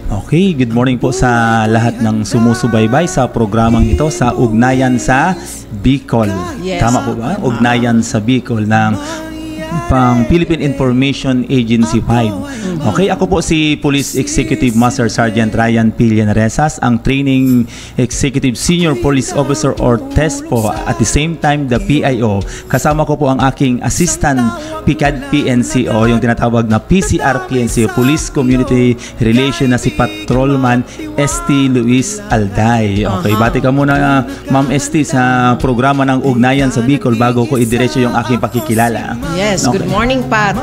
Okay, good morning po sa lahat ng sumusubaybay sa programang ito sa Ugnayan sa Bicol. Yes. Tama po ba? Ugnayan sa Bicol ng pang Philippine Information Agency 5. Okay, ako po si Police Executive Master Sergeant Ryan P. Llaneresas, ang Training Executive Senior Police Officer or TESS po. At the same time, the PIO. Kasama ko po ang aking Assistant PCAD PNCO, yung tinatawag na PCR PNCO, Police Community Relation na si Patrolman ST Luis Alday. Okay, bati ka muna Ma'am ST sa programa ng Ugnayan sa Bicol bago ko idiretso yung aking pakikilala. Yes, Okay. good morning, Pat.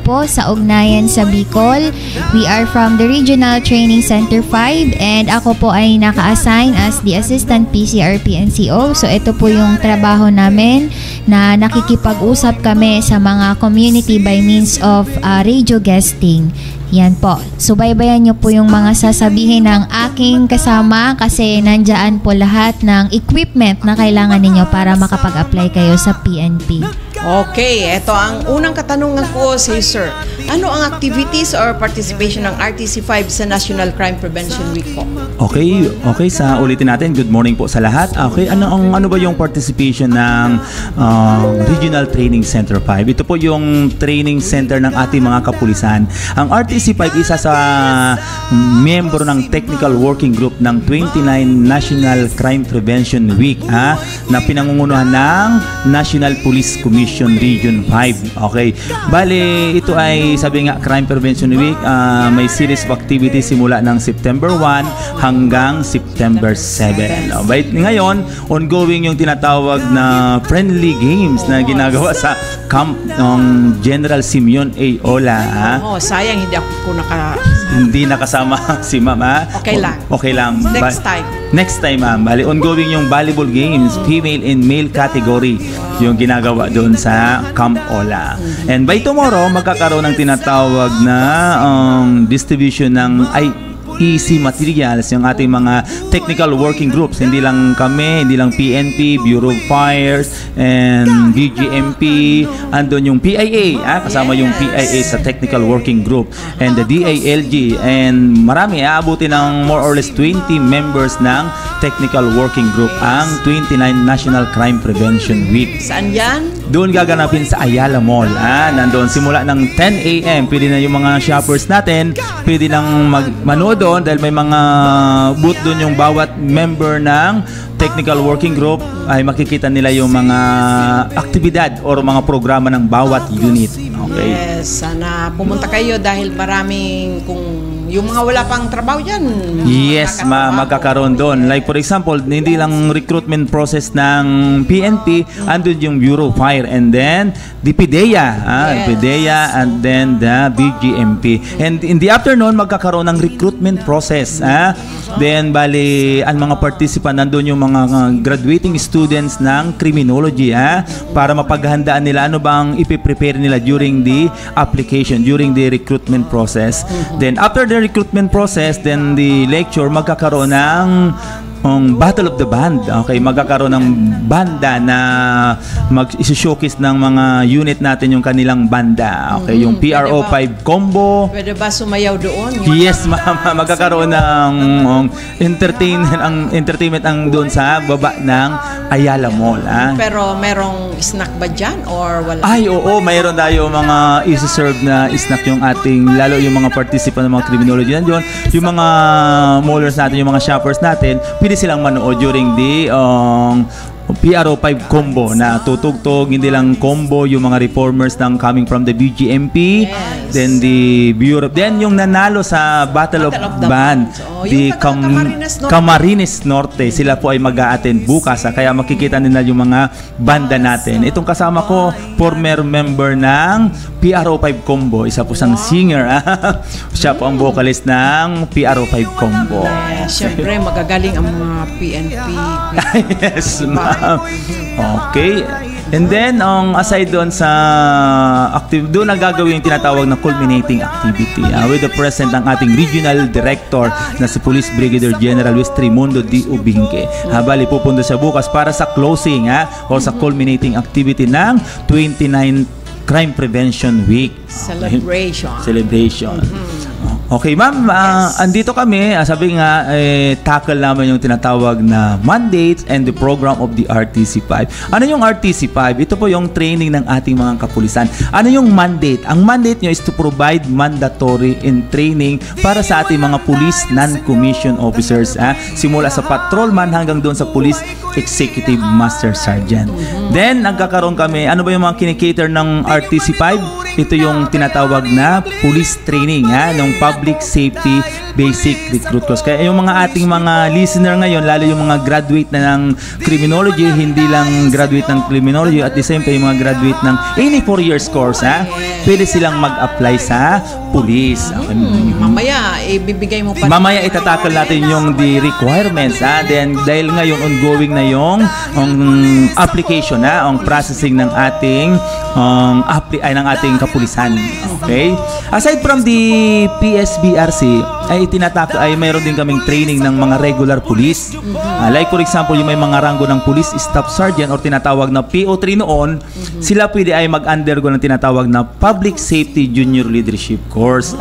Po sa Ugnayan sa Bicol. We are from the Regional Training Center 5 and ako po ay naka-assign as the Assistant PCR PNCO. So ito po yung trabaho namin na nakikipag-usap kami sa mga community by means of radio guesting. Yan po. Subaybayan nyo po yung mga sasabihin ng aking kasama kasi nandyan po lahat ng equipment na kailangan ninyo para makapag-apply kayo sa PNP. Okay, ito ang unang katanungan ko sa sir. Ano ang activities or participation ng RTC5 sa National Crime Prevention Week po? Okay, sa ulitin natin. Good morning po sa lahat. Okay, ano ba yung participation ng Regional Training Center 5? Ito po yung training center ng ating mga kapulisan. Ang RTC5 isa sa miyembro ng Technical Working Group ng 29 National Crime Prevention Week na pinangungunahan ng National Police Commission Region 5. Okay. Bale, ito ay sabi nga Crime Prevention Week, may series of activities simula ng September 1 hanggang September 7. Ngayon, ongoing yung tinatawag na friendly games na ginagawa sa camp ng General Simeon A. Ola. Sayang Hindi nakasama si Ma'am. Okay lang. Okay lang. Next time, Ma'am. Bali, ongoing yung volleyball games, female and male category, yung ginagawa doon sa Camp Ola. And by tomorrow, magkakaroon ng tinatawag na distribution ng IEC materials, yung ating mga technical working groups. Hindi lang kami, hindi lang PNP, Bureau of Fires, and BGMP. Andun yung PIA, kasama yung PIA sa technical working group. And the DILG. And marami, aabutin ng more or less 20 members ng technical working group ang 29 National Crime Prevention Week. Saan yan? Doon gaganapin sa Ayala Mall. Nandoon simula ng 10 a.m. Pwede na yung mga shoppers natin, pwede nang manood doon dahil may mga booth doon yung bawat member ng technical working group ay makikita nila yung mga aktibidad or mga programa ng bawat unit. Okay. Yes, sana pumunta kayo dahil maraming yung mga wala pang trabaho dyan. Yes, magkakaroon doon. Like for example, hindi lang recruitment process ng PNP, andun yung Bureau of Fire and then the PDEA, PDEA and then the BGMP. And in the afternoon, magkakaroon ng recruitment process. Then, bali, ang mga participant, nandun yung mga graduating students ng criminology para mapaghandaan nila ano bang ipiprepare nila during the application, during the recruitment process. Then, after the recruitment process, then the lecture magkakaroon ng Battle of the Band. Okay, magkakaroon ng banda na mag-showcase ng mga unit natin yung kanilang banda. Okay, yung PRO5 combo. Pwede ba sumayaw doon? Yes, magkakaroon ng entertainment ang doon sa baba ng Ayala Mall. Pero merong snack ba dyan or wala? Ay, oo, mayroon tayo mga isi-serve na snack yung ating, lalo yung mga participant ng mga criminology nandiyon, yung mga maulers natin, yung mga shoppers natin, pwede silang manood during the PRO5 combo na tutugtog, hindi lang combo yung mga reformers ng coming from the BGMP, then the Bureau, then yung nanalo sa Battle of Band, the Camarines Norte, sila po ay mag-a-attend bukas, kaya makikita nila yung mga banda natin. Itong kasama ko, former member ng PRO5 combo, isa po siyang singer. Siya po ang vocalist ng PRO5 combo. Siyempre, magagaling ang mga PNP. Yes, ma'am. Okay. And then, aside doon sa doon nagagawin yung tinatawag na culminating activity with the present ng ating regional director na si Police Brigadier General Luis Trimundo D. Ubinque. Bali, pupunta siya bukas para sa closing o sa culminating activity ng 29 Crime Prevention Week. Celebration. Okay, ma'am, andito kami. Sabi nga, tackle naman yung tinatawag na mandates and the program of the RTC5. Ano yung RTC5? Ito po yung training ng ating mga kapulisan. Ano yung mandate? Ang mandate nyo is to provide mandatory in training para sa ating mga police non-commissioned officers. Simula sa patrolman hanggang doon sa police executive master sergeant. Then, nagkakaroon kami, ano ba yung mga kinikater ng RTC5? Ito yung tinatawag na police training, ng public safety basic recruit course. Kaya yung mga ating mga listener ngayon, lalo yung mga graduate na ng criminology, hindi lang graduate ng criminology, at the same time yung mga graduate ng any 4 years course, pwede silang mag-apply sa police. Mamaya, ibibigay mo pa. Mamaya itatakal natin yung the requirements. Then, dahil ngayon ongoing na yung application, ang processing ng ating ng ating kapulisan. Okay? Aside from the PSBRC, ay mayroon din kaming training ng mga regular police. Like for example, yung may mga ranggo ng police staff sergeant or tinatawag na PO3 noon, sila pwede ay mag-undergo ng tinatawag na public safety junior leadership course.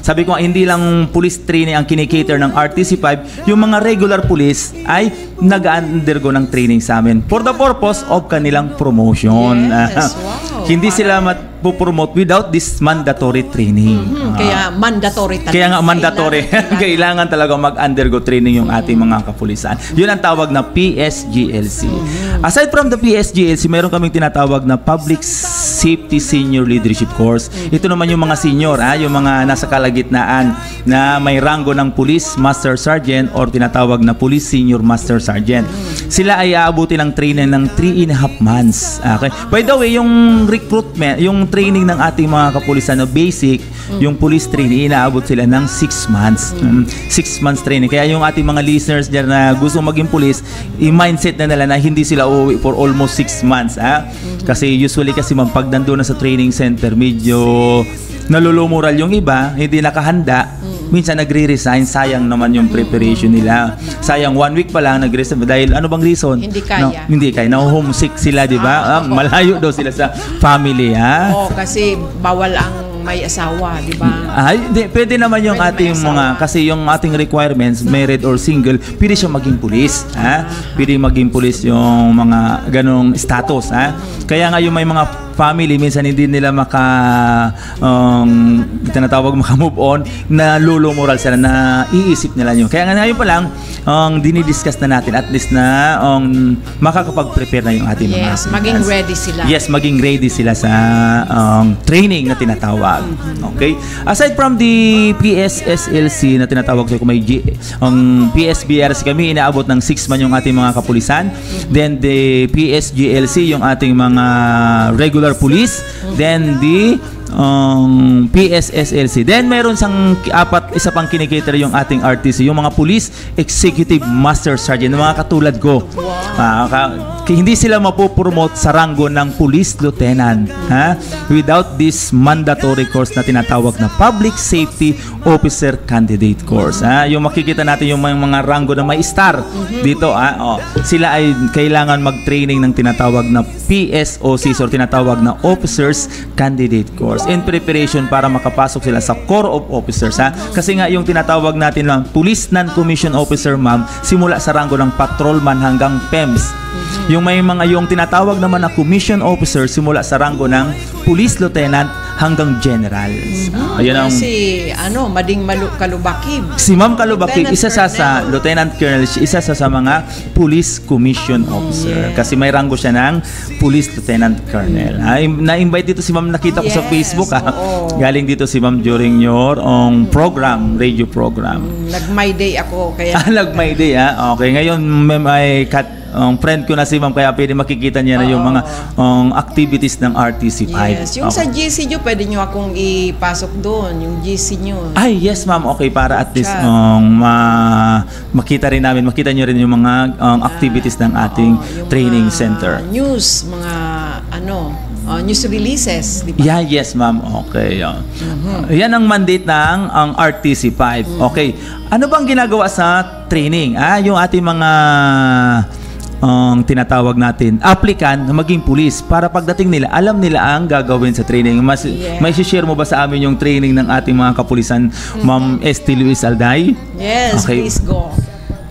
Sabi ko, hindi lang police training ang kinikater ng RTC5, yung mga regular police ay nag-undergo ng training sa amin for the purpose of kanilang promotion. Yes, wow. Hindi sila po-promote without this mandatory training. Kaya mandatory talaga. Kaya nga mandatory. Kailangan talaga mag-undergo training yung ating mga kapulisan. Yun ang tawag na PSGLC. Aside from the PSGLC, meron kaming tinatawag na Public Safety Senior Leadership Course. Ito naman yung mga senior, yung mga nasa kalagitnaan na may ranggo ng Police Master Sergeant or tinatawag na Police Senior Master Sergeant. Sila ay aabuti ng training ng 3.5 months. Okay? By the way, yung recruitment, yung training ng ating mga kapulisan na basic, yung police training, inaabot sila ng 6 months. 6 months training. Kaya yung ating mga listeners dyan na gusto maging police, i-mindset na nila na hindi sila uuwi for almost 6 months. Kasi usually kasi pag nandun na sa training center, medyo nalulumural yung iba, hindi nakahanda. Minsan nagre-resign, sayang naman yung preparation nila. Sayang 1 week pa lang nagre-resign dahil ano bang reason? Hindi kaya. Hindi kaya. Na-homesick sila, di ba? Malayo daw sila sa family, kasi bawal ang may asawa, di ba? Pwede naman yung ating mga, kasi yung ating requirements, married or single, pwede siya maging pulis. Pwede maging pulis yung mga ganong status. Kaya nga yung may mga family, minsan hindi nila tinatawag maka-move on, na lulumural sila, na iisip nila yun. Kaya ngayon pa lang, dinidiscuss na natin at least na makakapag-prepare na yung ating mga maging ready sila. Yes, maging ready sila sa training na tinatawag. Okay? Aside from the PSSLC na tinatawag ko, kung may PSBRC kami, inaabot ng 6 man yung ating mga kapulisan. Then the PSGLC, yung ating mga regular police. Then the PSSLC. Then meron isa pang kinikater yung ating RTC, yung mga police executive master sergeant, mga katulad ko. Hindi sila mapopromote sa ranggo ng police lieutenant without this mandatory course na tinatawag na public safety officer candidate course. Yung makikita natin yung mga ranggo na may star dito, sila ay kailangan mag-training ng tinatawag na PSOC or tinatawag na officers candidate course in preparation para makapasok sila sa Corps of Officers. Kasi nga yung tinatawag natin lang Police Non-Commissioned Officer, ma'am, simula sa ranggo ng patrolman hanggang PEMS. Yung may mga yung tinatawag naman na commission officer simula sa ranggo ng police lieutenant hanggang general. Ayun ang Mading Kalubakib. Si Ma'am Kalubakib, isa sa lieutenant colonel, isa sa mga police commission officer. Kasi may ranggo siya ng police lieutenant colonel. Na-invite dito si Ma'am, nakita ko sa Facebook. Galing dito si Ma'am during your program, radio program. Nag-my day ako kaya. Nag-my day, okay. Ngayon may friend ko na si Ma'am, kaya pwede makikita niya na yung mga activities ng RTC5. Yes, yung sa GC nyo, pwede nyo akong ipasok doon, yung GC nyo. Yes ma'am, okay, para at least makita rin namin, makita nyo rin yung mga activities ng ating training center. News, mga news releases, di ba? Yes ma'am, okay. Yan ang mandate ng RTC5. Okay, ano bang ginagawa sa training? Yung ating mga ang tinatawag natin applicant na maging pulis para pagdating nila alam nila ang gagawin sa training. May share mo ba sa amin yung training ng ating mga kapulisan, Ma'am Esti Luis Alday? Yes, Okay. please go.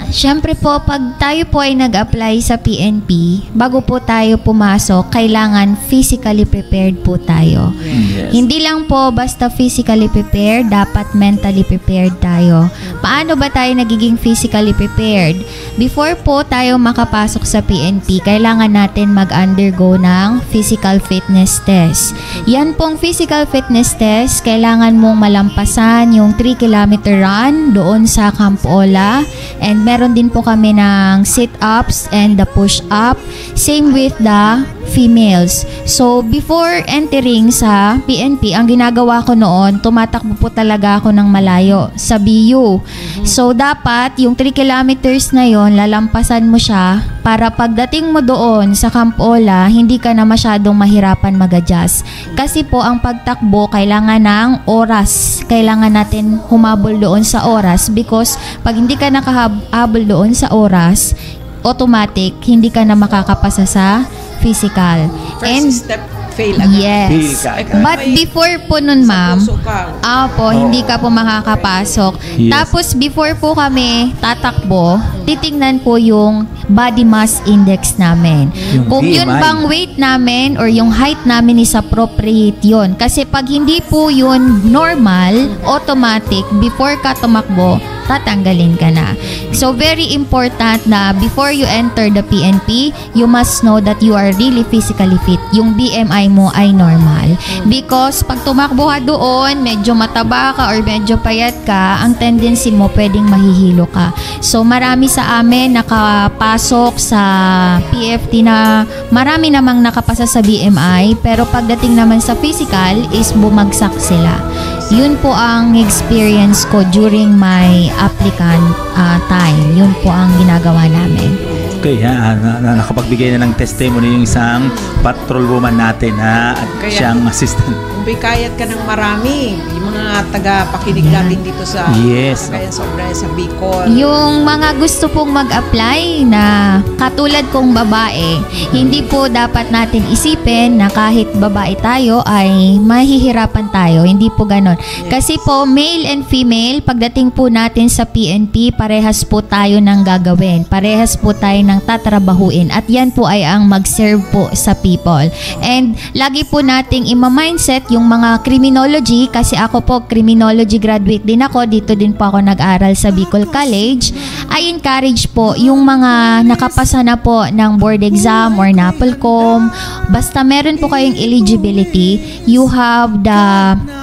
Siyempre po, pag tayo po ay nag-apply sa PNP, bago po tayo pumasok, kailangan physically prepared po tayo. Yes. Hindi lang po basta physically prepared, dapat mentally prepared tayo. Paano ba tayo nagiging physically prepared? Before po tayo makapasok sa PNP, kailangan natin mag-undergo ng physical fitness test. Yan pong physical fitness test, kailangan mong malampasan yung 3-kilometer run doon sa Camp Ola, and meron din po kami ng sit-ups and the push-up. Same with the females. So, before entering sa PNP, ang ginagawa ko noon, tumatakbo po talaga ako ng malayo sa BU. So, dapat yung 3 kilometers na yon lalampasan mo siya para pagdating mo doon sa Camp Ola, hindi ka na masyadong mahirapan mag-adjust. Kasi po, ang pagtakbo, kailangan ng oras. Kailangan natin humabol doon sa oras because pag hindi ka nakahabol doon sa oras, automatic, hindi ka na makakapasa sa physical. First step, fail agad. Yes. Fail ka agad. But before po nun, ma'am, Puso ka. hindi ka po makakapasok. Yes. Tapos before po kami tatakbo, titingnan po yung body mass index namin. Yung Kung yun BMI. bang weight namin or yung height namin is appropriate yun. Kasi pag hindi po yun normal, automatic, before ka tumakbo, tatanggalin ka na. So, very important na before you enter the PNP, you must know that you are really physically fit. Yung BMI mo ay normal. Because pag tumakbo ka doon, medyo mataba ka or medyo payat ka, ang tendency mo pwedeng mahihilo ka. So, marami sa amin nakapasok sa PFT na marami namang nakapasa sa BMI, pero pagdating naman sa physical is bumagsak sila. Yun po ang experience ko during my applicant time. Yun po ang ginagawa namin. Okay, nakapagbigay na ng testimony yung isang patrol woman natin at Kaya- siyang assistant. Kung kayat ka ng marami, yung mga taga-pakinig natin dito sa Yes. Cagayan Sobra, sa Bicol. Yung mga gusto pong mag-apply na katulad kong babae, hindi po dapat natin isipin na kahit babae tayo ay mahihirapan tayo. Hindi po ganon. Kasi po, male and female, pagdating po natin sa PNP, parehas po tayo ng gagawin. Parehas po tayo ng tatrabahuin. At yan po ay ang mag-serve po sa people. And lagi po nating ima-mindset yung mga criminology, kasi ako po criminology graduate din ako, dito din po ako nag-aral sa Bicol College. I encourage po yung mga nakapasa na po ng board exam or NAPOLCOM, basta meron po kayong eligibility, you have the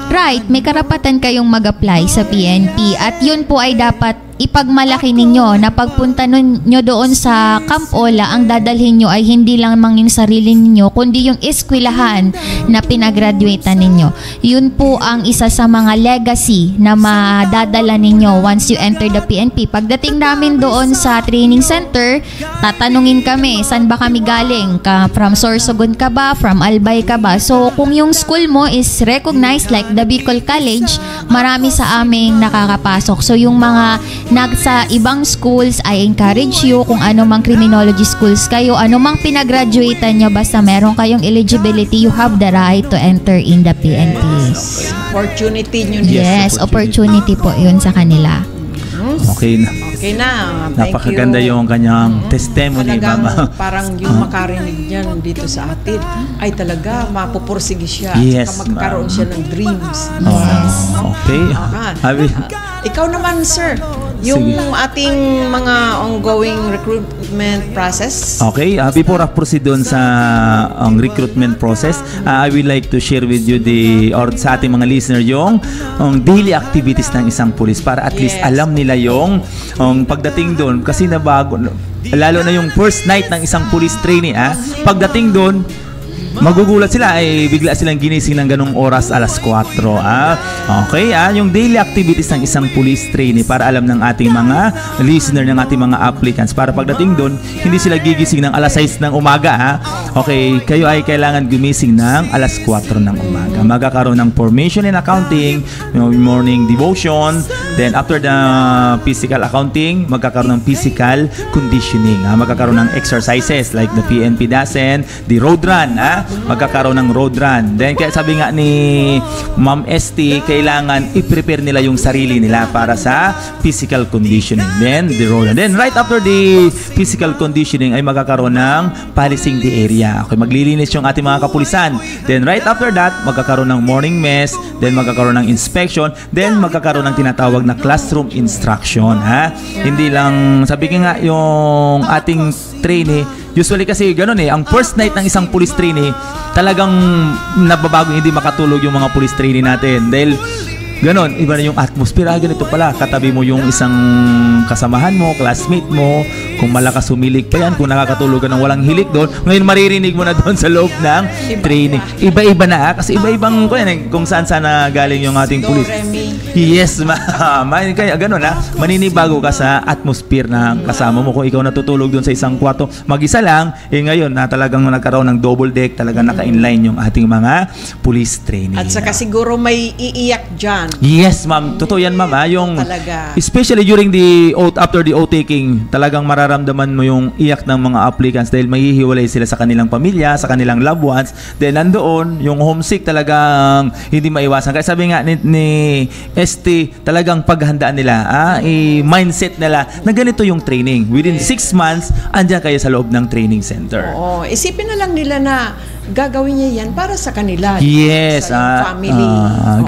right, may karapatan kayong mag-apply sa PNP, at yun po ay dapat ipagmalaki ninyo na pagpunta nyo doon sa Camp Ola, ang dadalhin nyo ay hindi lang yung sarili ninyo, kundi yung eskwelahan na pinagraduatean ninyo. Yun po ang isa sa mga legacy na madadala ninyo once you enter the PNP. Pagdating namin doon sa training center, tatanungin kami, saan ba kami galing? From Sorsogon ka ba? From Albay ka ba? So, kung yung school mo is recognized like the Bicol College, marami sa aming nakakapasok. So, yung mga nasa ibang schools, I encourage you, kung ano mang criminology schools kayo, ano mang pinagraduatean nyo, basta meron kayong eligibility, you have the right to enter in the PNP. Opportunity nyo. Yes, opportunity po yun sa kanila. Okay na. Okay na. Thank Napakaganda you. yung kanyang testimony, Talagang mama. parang yung makarinig niyan dito sa atin ay talaga mapupursige siya. Yes, Saka magkaroon ma'am. siya ng dreams. Okay. Abi, Ikaw naman, sir, yung Sige. ating mga ongoing recruitment process. Okay, before I proceed doon sa recruitment process, I would like to share with you or sa ating mga listener yung daily activities ng isang pulis para at least Yes. alam nila yung pagdating doon, kasi nabago, lalo na yung first night ng isang police trainee, pagdating doon, magugulat sila ay bigla silang ginising ng ganung oras alas 4. Okay, yung daily activities ng isang police trainee para alam ng ating mga listener, ng ating mga applicants, para pagdating doon, hindi sila gigising ng alas 6 ng umaga. Okay, kayo ay kailangan gumising ng alas 4 ng umaga. Magkakaroon ng formation in accounting, morning devotion, then after the physical accounting, magkakaroon ng physical conditioning. Magkakaroon ng exercises like the PNP Dasen, the road run. Magkakaroon ng road run. Then kaya sabi nga ni Ma'am ST, kailangan i-prepare nila yung sarili nila para sa physical conditioning. Then the road run. Then right after the physical conditioning ay magkakaroon ng policing the area. Okay, maglilinis yung ating mga kapulisan. Then right after that, magkakaroon ng morning mess, then magkakaroon ng inspection, then magkakaroon ng tinatawag na classroom instruction. Hindi lang, sabi ko nga, yung ating trainee, usually kasi gano'n ang first night ng isang police trainee, talagang nababago, hindi makatulog yung mga police trainee natin. Dahil ganon, iba na yung atmosphere. Ganito pala, katabi mo yung isang kasamahan mo, classmate mo, kung malakas humilig pa yan, kung nakakatulog ka ng walang hilik doon, ngayon maririnig mo na doon sa loob ng training. Iba-iba na, kasi iba-ibang kung saan-saan na galing yung ating police. Yes, kaya gano'n maninibago ka sa atmosphere na kasama mo. Kung ikaw natutulog doon sa isang kwarto, mag-isa lang, ngayon na talagang nagkaroon ng double deck, talagang naka-inline yung ating mga police training. At saka siguro may iiyak dyan. Yes, ma'am. Totoo yan, ma'am. Yung, talaga. especially during the after the oath-taking, talagang mararamdaman mo yung iyak ng mga applicants dahil mahihiwalay sila sa kanilang pamilya, sa kanilang loved ones. Then nandoon, yung homesick talagang hindi maiwasan. Kaya sabi nga ni ST, talagang paghandaan nila, i-mindset nila na ganito yung training. Within 6 months, andyan kayo sa loob ng training center. Oo, isipin na lang nila na gagawin niya yan para sa kanila. Yes. Sa family.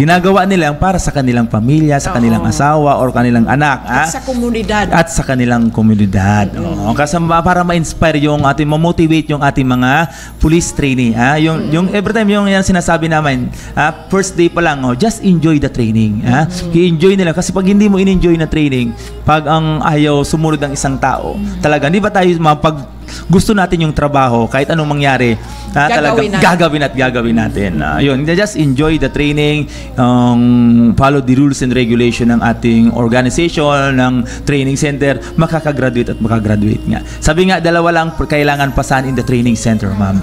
Ginagawa nila para sa kanilang pamilya, sa kanilang asawa or kanilang anak. At sa komunidad. At sa kanilang komunidad. Kasi para ma-inspire yung ating, ma-motivate yung ating mga police trainee. Yung every time yung yan sinasabi namin, first day pa lang, just enjoy the training. I-enjoy nila. Kasi pag hindi mo in-enjoy na training, pag ang ayaw sumunod ng isang tao, talaga, di ba tayo pag gusto natin yung trabaho, kahit anong mangyari, gagawin natin. Yun, just enjoy the training, follow the rules and regulation ng ating organization, ng training center, makakagraduate at makagraduate nga. Sabi nga, dalawa lang kailangan pasahan in the training center, ma'am.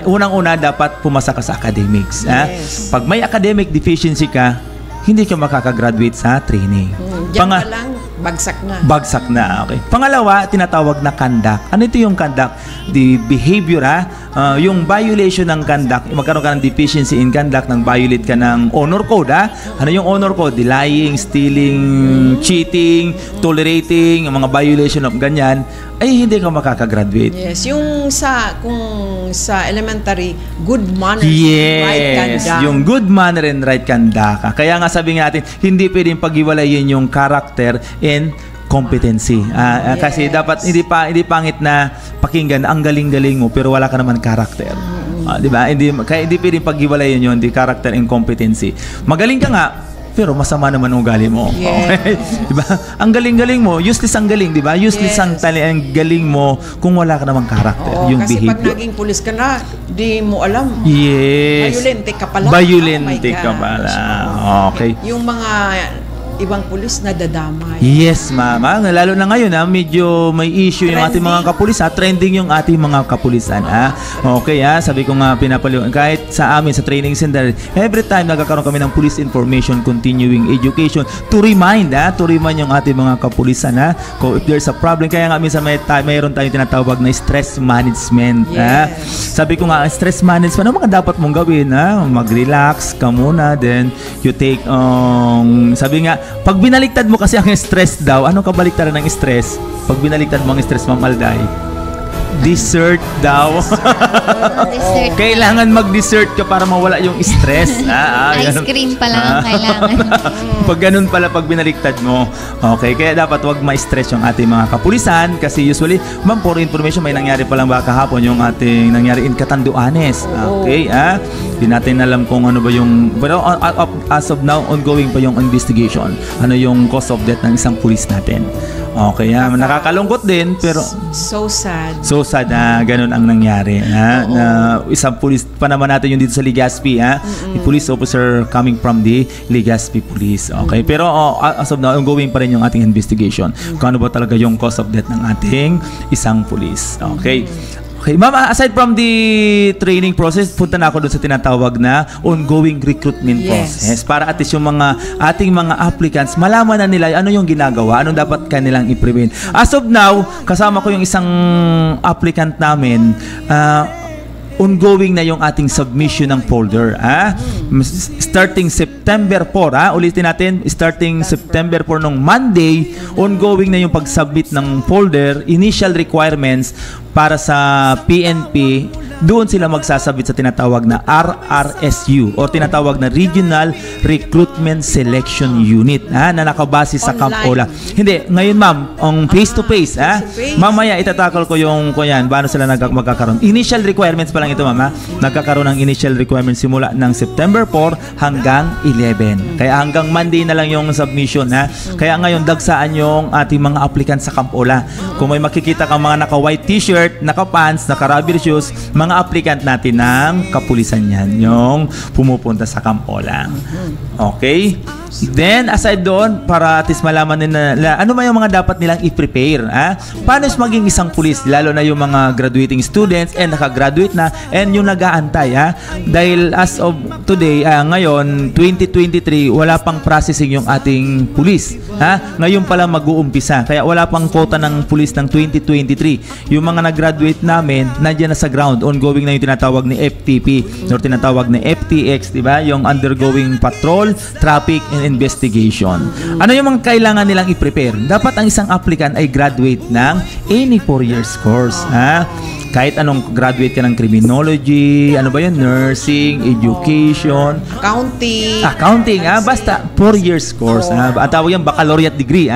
Unang-una, dapat pumasa ka sa academics. Yes. Pag may academic deficiency ka, hindi ka makakagraduate sa training. Diyan pa lang, bagsak na. Okay. Pangalawa, tinatawag na conduct. Ano ito yung conduct? The behavior, yung violation ng conduct, magkaroon ka ng deficiency in conduct, nang violate ka ng honor code. Ano yung honor code? The lying, stealing, cheating, tolerating, yung mga violation of ganyan, ay hindi ka makakagraduate. Yes, yung kung sa elementary, good manners, yes, right conduct. Yung good manner and right conduct. Kaya nga sabi natin, hindi pwedeng paghiwalayin yung character and competency. Yes. Kasi dapat hindi pangit na pakinggan ang galing-galing mo pero wala ka naman character. Di ba? Kaya hindi pwedeng paghiwalayin yun, the character and competency. Magaling ka nga, pero masama naman ang ugali mo. Yes. Okay? Diba? Ang galing-galing mo, useless ang galing, di ba? Useless Yes. ang galing mo kung wala ka namang character, yung kasi behavior. pag naging pulis ka na, di mo alam. Yes. Violente ka pala. Violente Oh my ka gosh. pala. Okay. Yung mga ibang pulis na dadamay. Yes, mama. Lalo na ngayon, medyo may issue yung ating mga kapulisan. Trending yung ating mga kapulisan. Okay, sabi ko nga pinapaliwanag. Kahit sa amin, sa training center, every time nagkakaroon kami ng police information continuing education to remind yung ating mga kapulisan. Kung if there's a problem, kaya nga minsan mayroon tayong tinatawag na stress management. Yes. Sabi ko nga, stress management, ano mga dapat mong gawin? Mag-relax ka muna, then you take, sabi nga, pag binaliktad mo kasi ang stress daw, ano kabaliktaran ng stress? Pag binaliktad mo ang stress, Ma'am Alday, dessert daw. Dessert. Kailangan mag-dessert ka para mawala yung stress. Ice cream pa lang ang kailangan. Pag ganun pala, pag binaliktad mo. Okay, kaya dapat wag ma-stress yung ating mga kapulisan kasi usually, ma'am, for information, may nangyari pa lang ba kahapon yung ating nangyari in Catanduanes. Okay, Hindi natin alam kung ano ba yung, pero as of now, ongoing pa yung investigation. Ano yung cause of death ng isang pulis natin. Okay, nakakalungkot din, pero So sad. so Mendoza na ganun ang nangyari. Na isang police pa naman natin yung dito sa Legazpi. The police officer coming from the Legazpi Police. Okay. Pero as of now, ongoing pa rin yung ating investigation. Kung ano ba talaga yung cause of death ng ating isang police. Okay. Okay, ma'am, aside from the training process, punta na ako doon sa tinatawag na ongoing recruitment process para at least yung mga ating mga applicants malaman na nila ano yung ginagawa, anong dapat kanilang i-prevent. As of now, kasama ko yung isang applicant namin, ongoing na yung ating submission ng folder. Starting September 4, ulitin natin, starting September 4 nung Monday, ongoing na yung pag-submit ng folder, initial requirements para sa PNP. Doon sila magsasabit sa tinatawag na RRSU o tinatawag na Regional Recruitment Selection Unit na nakabase sa Camp Ola. Hindi, ngayon ma'am, ang face-to-face. Mamaya itatakal ko yung yan, paano sila magkakaroon. Initial requirements pa lang ito ma'am. Nagkakaroon ng initial requirements simula ng September 4 hanggang 11. Kaya hanggang Monday na lang yung submission. Kaya ngayon dagsaan yung ating mga applicants sa Camp Ola. Kung may makikita kang mga naka-white t-shirt, naka-pants, naka-rubber shoes, mga applicant natin ng kapulisan yan, yung pumupunta sa Camp Ola. Okay? Then, aside doon, para at least malaman nila, ano ba yung mga dapat nilang i-prepare? Paano maging isang pulis? Lalo na yung mga graduating students and nakagraduate na and yung nag-aantay. Dahil as of today, ngayon, 2023, wala pang processing yung ating pulis. Ngayon pala mag-uumpisa. Kaya wala pang quota ng pulis ng 2023. Yung mga nag-graduate namin, nandiyan na sa ground. Ongoing na yung tinatawag ni FTP or tinatawag na FTX, diba? Yung undergoing patrol, traffic, and investigation. Ano yung mga kailangan nilang i-prepare? Dapat ang isang applicant ay graduate ng any 4 years course. Kahit anong graduate ka ng criminology, ano ba yun? Nursing, education, accounting, basta 4 years course. Ang tawag yung baccalaureate degree.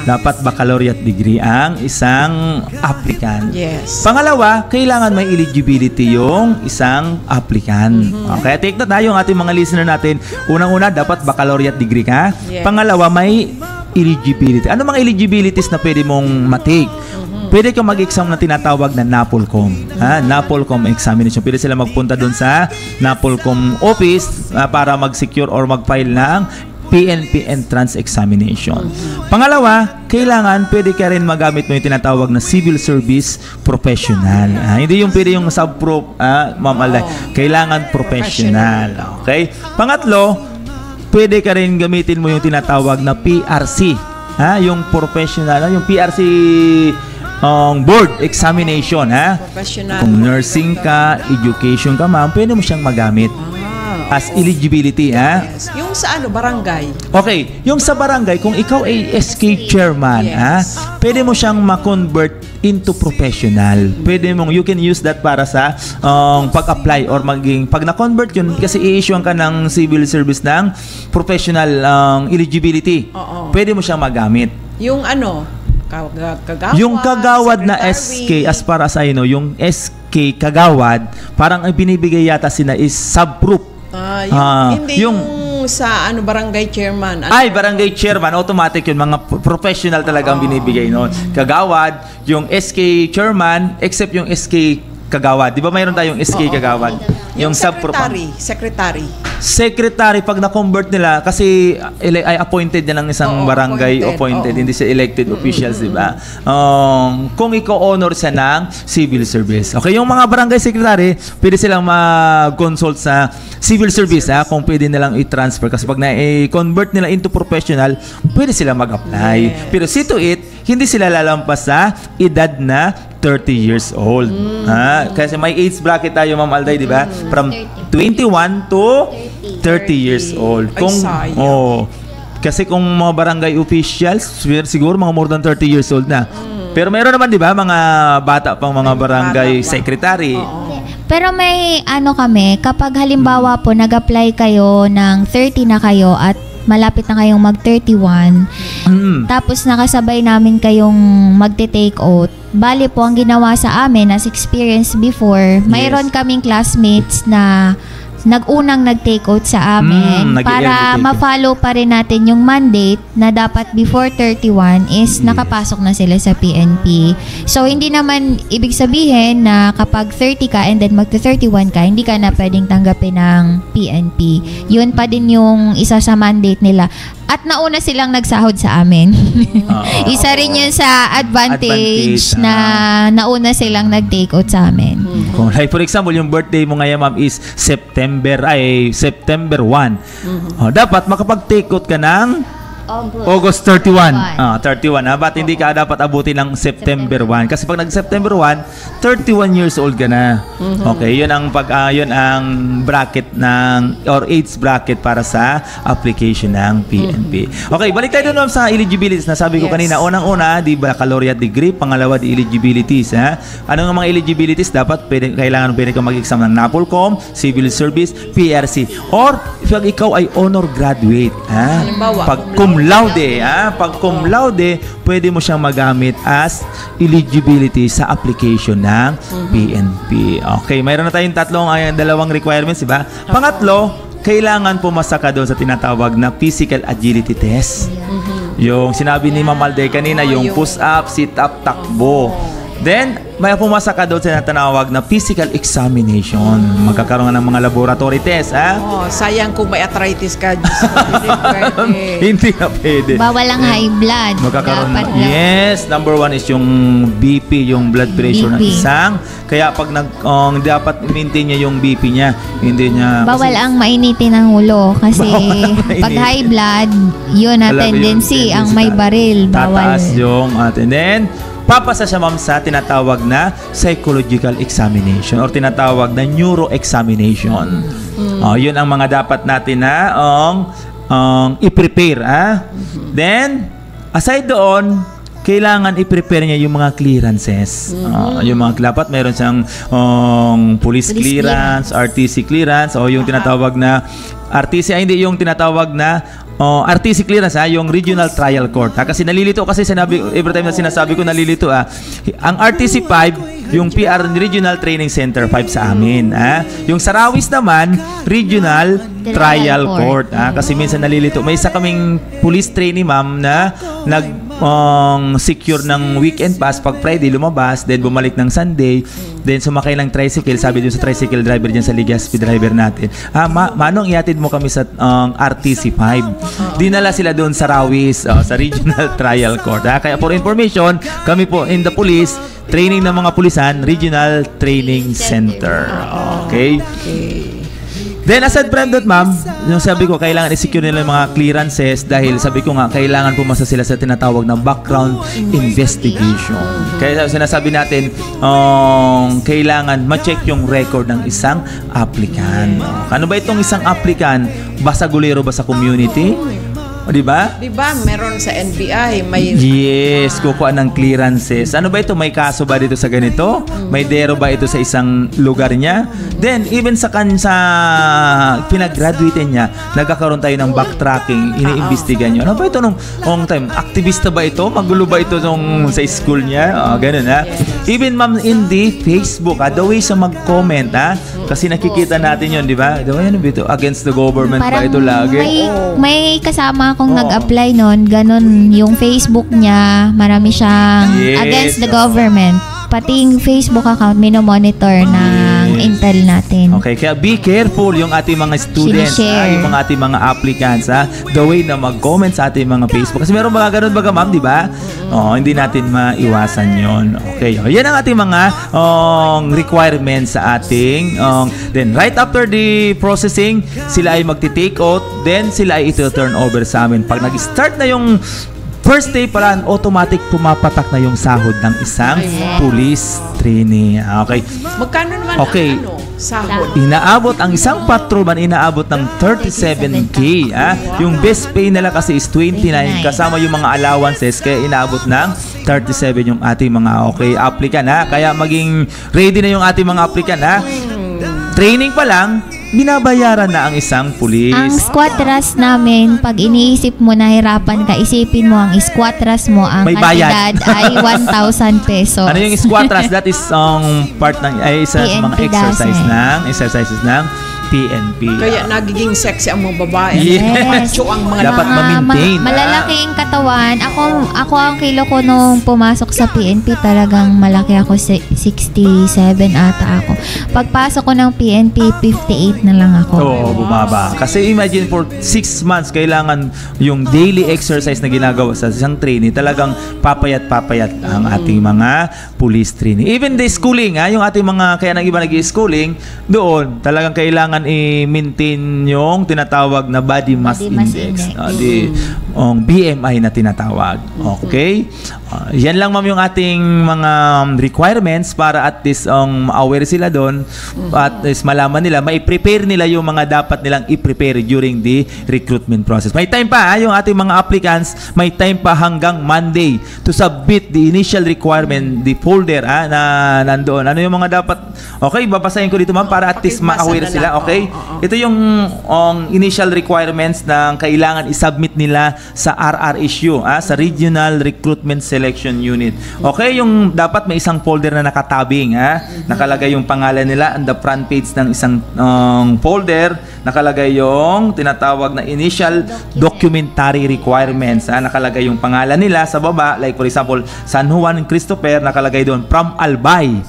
Dapat baccalaureate degree ang isang applicant. Yes. Pangalawa, kailangan may eligibility yung isang applicant. Kaya take note yung ating mga listener natin. Unang-una, dapat baccalaureate degree ka. Yes. Pangalawa, may eligibility. Ano mga eligibilities na pwede mong matake? Pwede kang mag-exam na tinatawag na NAPOLCOM. NAPOLCOM examination. Pwede sila magpunta doon sa NAPOLCOM office para mag-secure or mag-file ng PNP entrance examination. Pangalawa, kailangan pwede ka rin magamit mo yung tinatawag na civil service professional. Hindi yung pwede yung sub-pro, Ma'am Alday. Kailangan professional. Okay? Pangatlo, pwede ka rin gamitin mo yung tinatawag na PRC. Yung professional, yung PRC board examination. Professional. Kung nursing ka, education ka, ma'am, pwede mo siyang magamit as eligibility. Yes. Yung sa barangay. Okay, yung sa barangay, kung ikaw ay SK chairman, pwede mo siyang ma-convert into professional. Pwede mong, you can use that para sa pag-apply or pag na-convert yun, kasi i-issuean ka ng civil service ng professional eligibility. Pwede mo siyang magamit. Yung kagawad. Yung kagawad na SK, as far as I know, yung SK kagawad, parang ang binibigay yata sila is sub-proof. Hindi yung sa barangay chairman. Barangay chairman, automatic yun. Mga professional talaga ang binibigay noon. Kagawad, yung SK chairman, except yung SK kagawad. Di ba mayroon tayong SK kagawad? Yung secretary, pag na-convert nila, kasi ay appointed na ng isang barangay appointed, hindi siya elected officials, di ba? Kung i-honor siya ng civil service. Okay, yung mga barangay secretary, pwede silang mag-consult sa civil service, kung pwede nilang i-transfer. Kasi pag na-convert nila into professional, pwede sila mag-apply. Yes. Pero see to it, hindi sila lalampas sa edad na 30 years old. Kasi may age bracket tayo, Ma'am Alday, di ba? From 21 to 30 years old. Kasi kung mga barangay officials, siguro mga more than 30 years old na. Pero mayroon naman, di ba, mga bata pang mga barangay secretary. Pero may kami, kapag halimbawa po nag-apply kayo ng 30 na kayo at malapit na kayong mag-31, tapos nakasabay namin kayong magte-take oath, bali po ang ginawa sa amin as experience before, mayroon kaming classmates na nag-unang nag-take out sa amin para ma-follow pa rin natin yung mandate na dapat before 31 is nakapasok na sila sa PNP. So, hindi naman ibig sabihin na kapag 30 ka and then magta-31 ka, hindi ka na pwedeng tanggapin ng PNP. Yun pa din yung isa sa mandate nila. At nauna silang nagsahod sa amin. Isa rin yun sa advantage na nauna silang nag-take out sa amin. Like for example, yung birthday mo ngayon, ma'am, is September 1. Dapat makapag-take out ka ng August 31. 31. Ba't hindi ka dapat abuti ng September 1? Kasi pag nag-September 1, 31 years old ka na. Okay, yun ang yun ang bracket ng or age bracket para sa application ng PNP. Okay, balik tayo doon sa eligibilities na sabi ko kanina. Unang-una, di baccalaureate degree, pangalawa di eligibilities, Ano nga mga eligibilities? Dapat kailangan ka mag-exam ng NAPOLCOM, Civil Service, PRC, or pag ikaw ay honor graduate, Halimbawa, pag pag cum laude, pwede mo siyang magamit as eligibility sa application ng PNP. Okay, mayroon na tayong dalawang requirements, diba? Pangatlo, kailangan pumasa ka doon sa tinatawag na physical agility test. Yung sinabi ni Ma'am Alday kanina, yung push-up, sit-up, takbo. Then, may pumasa ka doon sa tinatawag na physical examination. Magkakaroon ng mga laboratory test, sayang kung may arthritis ka. Hindi na pwede. Bawal ang high blood. Magkakaroon yes, number 1 is yung BP, yung blood pressure ng isang. Kaya pag dapat maintain niya yung BP niya, hindi niya... Bawal ang mainitin ng ulo kasi pag high blood, yun na tendency, ang may baril. Bawal. Tataas yung and then, papasa siya, ma'am, sa tinatawag na psychological examination or tinatawag na neuro examination. Yun ang mga dapat natin na i-prepare. Then, aside doon, kailangan i-prepare niya yung mga clearances. Yung mga dapat meron siyang police clearance, RTC clearance, o yung tinatawag na RTC, hindi yung tinatawag na RTC clearance, yung Regional Trial Court. Kasi nalilito kasi every time na sinasabi ko nalilito. Ang RTC 5, yung PR Regional Training Center 5 sa amin. Yung Sarawis naman, Regional Trial Court. Kasi minsan nalilito. May isa kaming police trainee, ma'am, na secure ng weekend pass pag Friday lumabas, then bumalik ng Sunday, then sumakay ng tricycle. Sabi dun sa tricycle driver dyan sa Legazpi driver natin, manong ihatid mo kami sa RTC 5. Dinala sila doon sa Rawis, sa Regional Trial Court. Kaya for information, kami po in the police, training ng mga pulisan, Regional Training Center. Okay? Then, aside from that, ma'am, yung sabi ko, kailangan i-secure nila yung mga clearances dahil sabi ko nga, kailangan pumasa sila sa tinatawag na background investigation. Kaya sinasabi natin, kailangan ma-check yung record ng isang applicant. Ano ba itong isang applicant? Basagulero ba sa community? Di ba? Di ba? Meron sa NBI. Yes, kukuha ng clearances. Ano ba ito? May kaso ba dito sa ganito? May dero ba ito sa isang lugar niya? Then, even sa pinag-graduate niya, nagkakaroon tayo ng backtracking, iniimbestigan niyo. Ano ba ito nung time? Aktivista ba ito? Magulo ba ito sa school niya? Ganun, Even, ma'am, in the Facebook, the way sa mag-comment, kasi nakikita natin yun, di ba? Against the government ba ito lagi? May kasama akong nag-apply nun, ganun yung Facebook niya, marami siyang against the government. Pati yung Facebook account, minomonitor ng intel natin. Okay, kaya be careful yung ating mga students, yung mga ating mga applicants, the way na mag-comment sa ating mga Facebook. Kasi meron mga ganun baga, ma'am, di ba? Hindi natin maiwasan yon. Okay, yan ang ating mga requirements sa ating then right after the processing, sila ay magti-take out, then sila ay ito-turn over sa amin. Pag nag-start na yung first day pala, automatic pumapatak na yung sahod ng isang police trainee. Okay. Magkano naman sahod? Inaabot ang isang patrolman, inaabot ng 37K. Yung best pay nila kasi is 29 kasama yung mga allowances, kaya inaabot ng 37 yung ating mga applicant. Kaya maging ready na yung ating mga applicant. Training pa lang, binabayaran na ang isang pulis. Ang squatras namin, pag iniisip mo na hirapan ka, isipin mo ang squatras mo, ang kantidad ay 1,000 pesos. Ano yung squatras? That is part ng isa sa mga exercises ng PNP. Kaya nagiging sexy ang mga babae. Yes. Macho ang mga Dapat ma-maintain. Malalaking katawan. Ako ang kilo ko nung pumasok sa PNP, talagang malaki ako. 67 ata ako. Pagpasok ko ng PNP, 58 na lang ako. Oo, bumaba. Kasi imagine for 6 months, kailangan yung daily exercise na ginagawa sa isang trainee, talagang papayat-papayat ang ating mga police trainee. Even the schooling, yung ating mga, kaya nang iba nag-schooling, doon, talagang kailangan i-maintain yung tinatawag na body mass index. BMI na tinatawag. Okay? Yan lang ma'am yung ating mga requirements para at least aware sila doon at least malaman nila, mai-prepare nila yung mga dapat nilang i-prepare during the recruitment process. May time pa yung ating mga applicants, may time pa hanggang Monday to submit the initial requirement, the folder na nandoon. Ano yung mga dapat? Okay, babasahin ko dito ma'am para at least ma-aware sila. Okay? Ito yung initial requirements na kailangan i-submit nila sa RRSU, sa Regional Recruitment Selection Unit. Okay, yung dapat may isang folder na nakatabing, nakalagay yung pangalan nila on the front page ng isang folder, nakalagay yung tinatawag na initial documentary requirements, nakalagay yung pangalan nila sa baba, like for example, San Juan Christopher, nakalagay doon from Albay.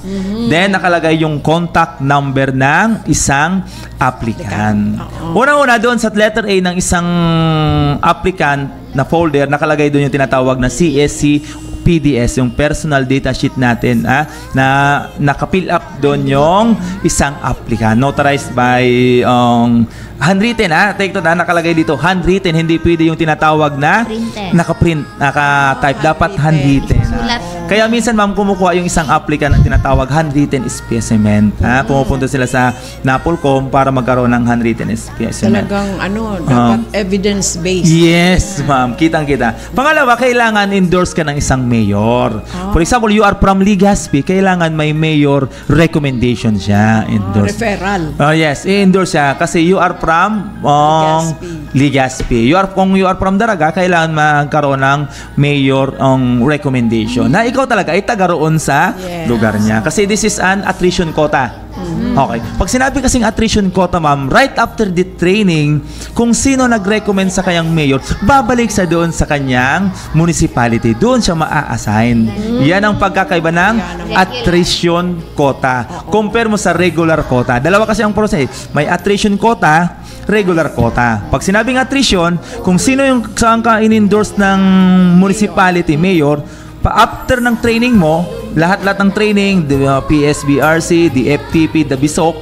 Then nakalagay yung contact number ng isang applicant. Una-una doon sa letter A ng isang applicant na folder, nakalagay doon yung tinatawag na CSC PDS, yung personal data sheet natin, na naka-fill up doon yung isang applicant, notarized by handwritten, take to, nakalagay dito handwritten, hindi pwede yung tinatawag na naka-print, naka-type, dapat handwritten. Kaya minsan ma'am, kumukuha yung isang applicant na tinatawag handwritten specimen. Pumupunta sila sa NAPOLCOM para magkaroon ng handwritten specimen. Talagang dapat evidence-based. Yes, ma'am. Kitang-kita. Pangalawa, kailangan endorse ka ng isang mayor. For example, you are from Legazpi, kailangan may mayor recommendation siya. Endorse. Referral. Yes, i-endorse siya kasi you are from Legazpi. Kung you are from Daraga, kailangan magkaroon ng mayor recommendation. Na ikaw talaga ay taga roon sa lugar niya. Kasi this is an attrition quota. Okay. Pag sinabi kasing attrition quota, ma'am, right after the training, kung sino nag-recommend sa kanyang mayor, babalik sa doon sa kanyang municipality. Doon siya maa-assign. Yan ang pagkakaiba ng attrition quota. Compare mo sa regular quota. Dalawa kasi ang process. May attrition quota, regular quota. Pag sinabing attrition, kung sino yung saan ka in-endorse ng municipality mayor, after ng training mo, lahat-lahat ng training, the PSBRC, the FTP, the BISOC,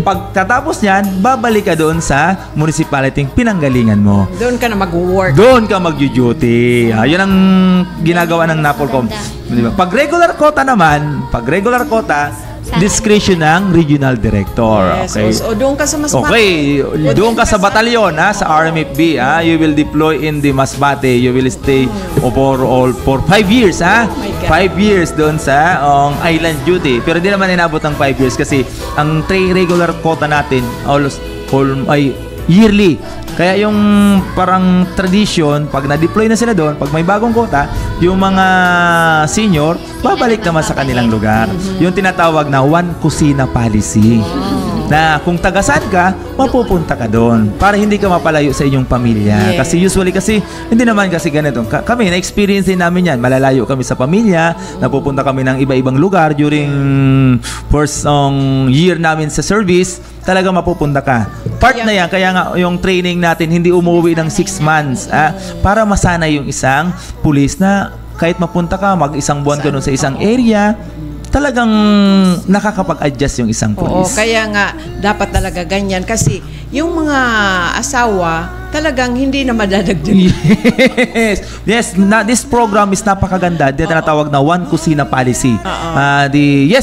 pagkatapos niyan, babalik ka doon sa municipality pinanggalingan mo. Doon ka na mag-work. Doon ka mag-duty. Yun ang ginagawa ng NAPOLCOM. Diba? Pag regular quota, discretion ng regional director. Yes. Okay. O doon ka sa Masbate. Okay, doon ka sa batalyon, sa RMFB, you will deploy in the Masbate. You will stay for 5 years, 5 years doon sa island duty. Pero di naman inabot ng 5 years kasi ang regular quota natin ay yearly. Kaya yung parang tradition, pag na-deploy na sila doon, pag may bagong quota, yung mga senior, babalik naman sa kanilang lugar. Yung tinatawag na one kusina policy. Na kung taga-saan ka, mapupunta ka doon para hindi ka mapalayo sa inyong pamilya. Kasi usually hindi naman kasi ganito. Kami, na-experience din namin yan. Malalayo kami sa pamilya, napupunta kami ng iba-ibang lugar during first year namin sa service, talaga mapupunta ka. Part na yan, kaya nga yung training natin, hindi umuwi ng 6 months para masanay yung isang pulis na kahit mapunta ka, mag-isang buwan ka doon sa isang area, talagang nakakapag-adjust yung isang pulis. Oo, kaya nga dapat talaga ganyan kasi yung mga asawa talagang hindi na madadagdag. Yes, this program is napakaganda. Tinatawag na one kusina policy.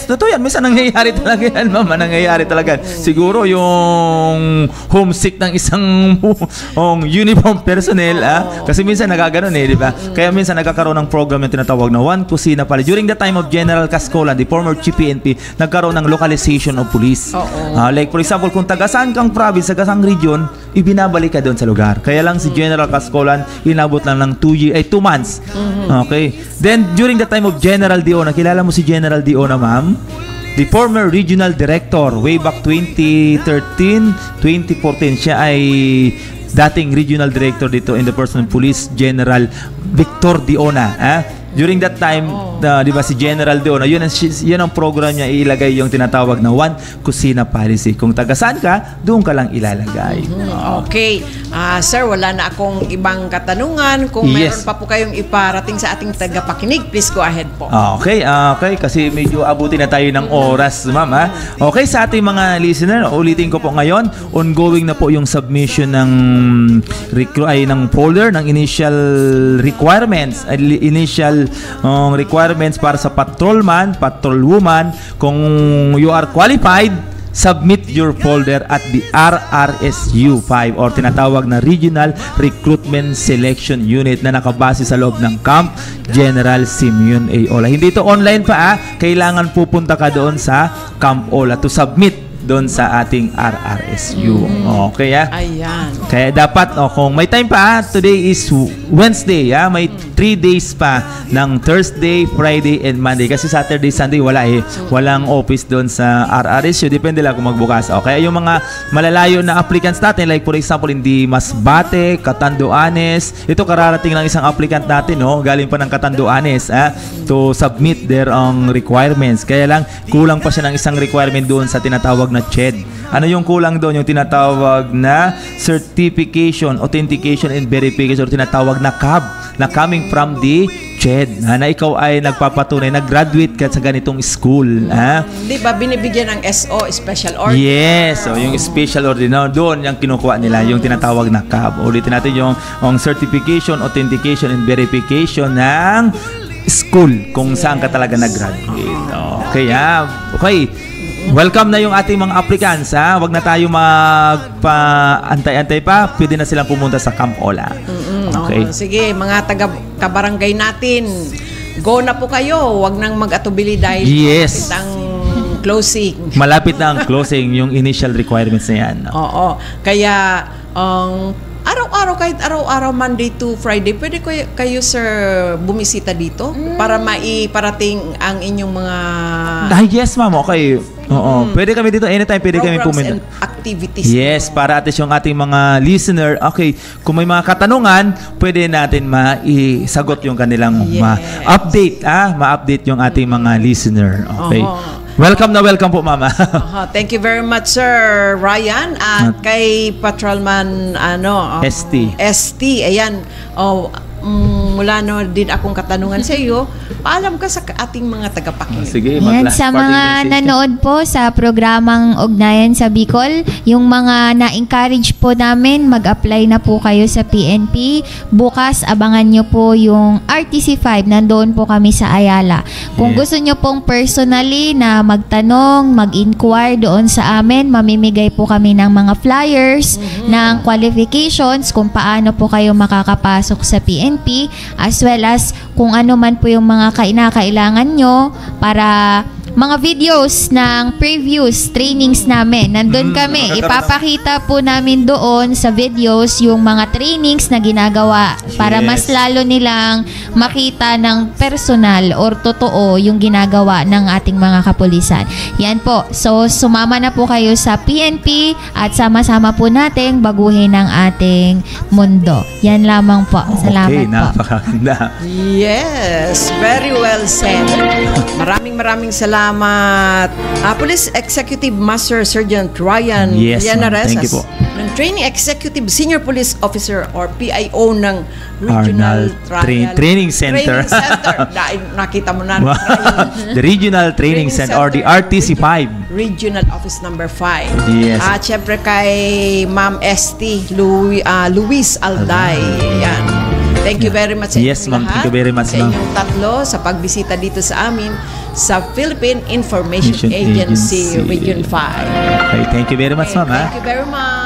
Totoo yan. Minsan nangyayari talaga yan, mama. Nangyayari talaga. Siguro yung homesick ng isang uniform personnel, kasi minsan nagaganon di ba? Kaya minsan nagkakaroon ng program yung tinatawag na one kusina policy. During the time of General Cascolan, the former Chief PNP, nagkaroon ng localization of police. Like for example, kung taga-saan kang province, taga-saan region, ibinabalik ka doon sa lugar. Kaya lang si General Cascolan, inabot lang ng 2 months. Okay? Then, during the time of General Diona, kilala mo si General Diona, ma'am? the former regional director way back 2013, 2014. Siya ay dating regional director dito in the person of Police General Victor Diona. During that time, di ba si General Diona, yun ang program niya, iilagay yung tinatawag na One Kusina Policy. Kung taga saan ka, doon ka lang ilalagay. Okay. Sir, wala na akong ibang katanungan. Kung meron pa po kayong iparating sa ating tagapakinig, please go ahead po. Okay. Kasi medyo abutin na tayo ng oras, ma'am. Okay, sa ating mga listener, ulitin ko po ngayon, ongoing na po yung submission ng folder ng initial requirements, requirements para sa patrolman, patrolwoman. Kung you are qualified, submit your folder at the RRSU 5 or tinatawag na Regional Recruitment Selection Unit na nakabase sa loob ng Camp General Simeon A. Ola. Hindi ito online pa, kailangan pupunta ka doon sa Camp Ola to submit doon sa ating RRSU. Okay, Ayan. Kaya dapat, kung may time pa, today is Wednesday, may 3 days pa ng Thursday, Friday, and Monday. Kasi Saturday, Sunday, walang office doon sa RRSU. Depende lang kung magbukas. Okay, yung mga malalayo na applicants natin, like for example, hindi Masbate, Catanduanes, ito kararating ng isang applicant natin, galing pa ng Catanduanes, to submit their requirements. Kaya lang, kulang pa siya ng isang requirement doon sa tinatawag na CHED. Ano yung kulang doon? Yung tinatawag na Certification, Authentication, and Verification, or tinatawag na CAB, na coming from the CHED, na ikaw ay nagpapatunay, nag-graduate ka sa ganitong school. Di ba binibigyan ng SO, Special Order? Yes, so yung Special Order, doon yung kinukuha nila, yung tinatawag na CAB. Ulitin natin yung Certification, Authentication, and Verification ng school, kung saan ka talaga nag-graduate. Okay, okay. Welcome na yung ating mga applicants, Wag na tayo magpa-antay-antay pa. Pwede na silang pumunta sa Camp Ola. Okay. Sige, mga taga-kabarangay natin, go na po kayo. Wag nang mag-atubili dahil malapit ang closing. Malapit na ang closing, yung initial requirements na yan. Oo. Kaya, araw-araw, kahit araw-araw, Monday to Friday, pwede kayo, sir, bumisita dito para maiparating ang inyong mga... Yes, ma'am. Okay. Pwede kami dito anytime, pwede kami pumunta. And activities. Yes, para at least yung ating mga listener, okay, kung may mga katanungan, pwede natin maisagot yung kanilang ma-update, ma-update yung ating mga listener. Okay. Welcome na welcome po, mama. Thank you very much, Sir Ryan, at kay Patrolman ST. Ayan. Mula din akong katanungan sa iyo. Paalam ka sa ating mga tagapakinig. Sige, sa mga nanood po sa programang Ugnayan sa Bicol, yung mga na-encourage po namin, mag-apply na po kayo sa PNP. Bukas, abangan nyo po yung RTC5. Nandoon po kami sa Ayala. Kung gusto nyo pong personally na magtanong, mag-inquire doon sa amin, mamimigay po kami ng mga flyers, ng qualifications, kung paano po kayo makakapasok sa PNP, as well as kung ano man po yung mga kinakailangan nyo para mga videos ng previous trainings namin. Nandun kami. Ipapakita po namin doon sa videos yung mga trainings na ginagawa para mas lalo nilang makita ng personal or totoo yung ginagawa ng ating mga kapulisan. Yan po. So, sumama na po kayo sa PNP at sama-sama po nating baguhin ang ating mundo. Yan lamang po. Salamat po. Napakaganda. Yes. Very well said. Maraming salamat. Police Executive Master Sergeant Ryan Llanares, thank you po. ng Training Executive Senior Police Officer or PIO ng Regional Training Center. Nakita mo na. The Regional Training Center or the RTC5. Regional Office number 5. Yes. At syempre kay Ma'am ST Luis Alday. Yan. Thank you very much sa Yes, ma'am. Thank you very much, sa ma'am. inyong tatlo sa pagbisita dito sa amin sa Philippine Information Agency Region 5. Okay, thank you very much, ma'am. Thank you very much.